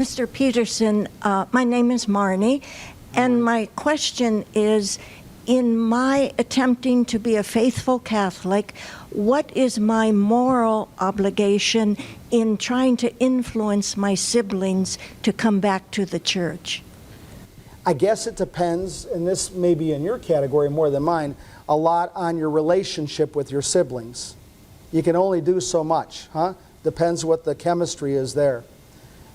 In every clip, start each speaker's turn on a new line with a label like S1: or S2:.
S1: Mr. Peterson, my name is Marnie, and my question is, in my attempting to be a faithful Catholic, what is my moral obligation in trying to influence my siblings to come back to the church?
S2: I guess it depends, and this may be in your category more than mine, a lot on your relationship with your siblings. You can only do so much, huh? Depends what the chemistry is there.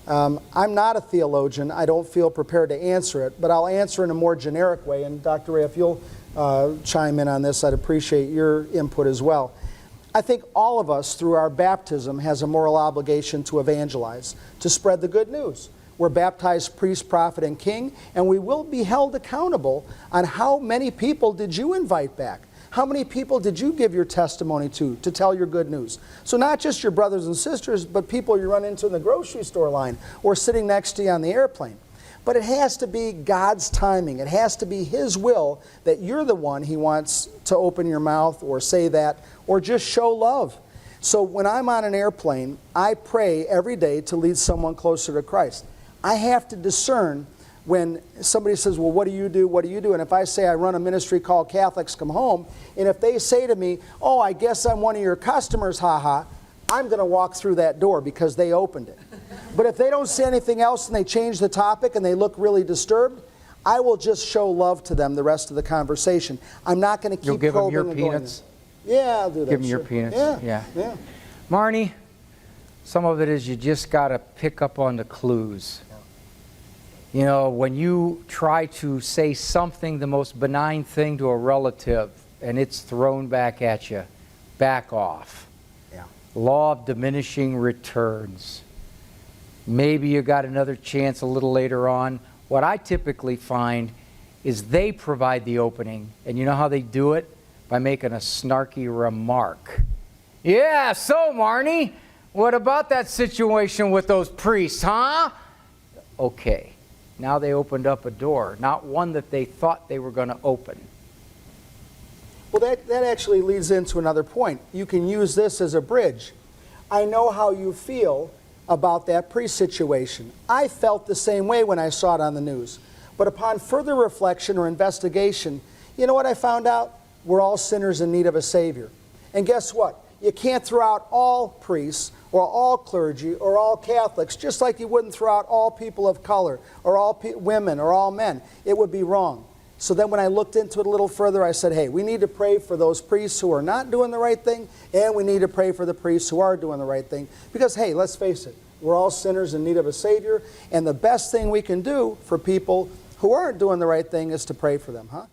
S2: I'm not a theologian. I don't feel prepared to answer it, but I'll answer in a more generic way. And Dr. Ray, if you'll chime in on this, I'd appreciate your input as well. I think all of us, through our baptism, has a moral obligation to evangelize, to spread the good news. We're baptized priest, prophet, and king, and we will be held accountable on how many people did you invite back? How many people did you give your testimony to tell your good news? So not just your brothers and sisters, but people you run into in the grocery store line or sitting next to you on the airplane. But it has to be God's timing. It has to be His will that you're the one He wants to open your mouth or say that or just show love. So when I'm on an airplane, I pray every day to lead someone closer to Christ. I have to discern when somebody says, well, what do you do? What do you do? And if I say I run a ministry called Catholics Come Home, and if they say to me, oh, I guess I'm one of your customers, haha, I'm going to walk through that door because they opened it. But if they don't say anything else and they change the topic and they look really disturbed, I will just show love to them the rest of the conversation. I'm not going to keep
S3: probing. You'll give them your
S2: and
S3: peanuts?
S2: Going, yeah, I'll do that.
S3: Give them
S2: sure.
S3: your peanuts?
S2: Yeah.
S3: Marnie, some of it is you just got to pick up on the clues. You know, when you try to say something, the most benign thing to a relative, and it's thrown back at you, back off.
S2: Yeah.
S3: Law of diminishing returns. Maybe you got another chance a little later on. What I typically find is they provide the opening, and you know how they do it? By making a snarky remark. Yeah, so Marnie, what about that situation with those priests, huh? Okay. Now they opened up a door, not one that they thought they were going to open.
S2: Well, that actually leads into another point. You can use this as a bridge. I know how you feel about that priest situation. I felt the same way when I saw it on the news. But upon further reflection or investigation, you know what I found out? We're all sinners in need of a Savior. And guess what? You can't throw out all priests or all clergy or all Catholics, just like you wouldn't throw out all people of color or all women or all men. It would be wrong. So then when I looked into it a little further, I said, hey, we need to pray for those priests who are not doing the right thing, and we need to pray for the priests who are doing the right thing. Because, hey, let's face it, we're all sinners in need of a Savior, and the best thing we can do for people who aren't doing the right thing is to pray for them, huh?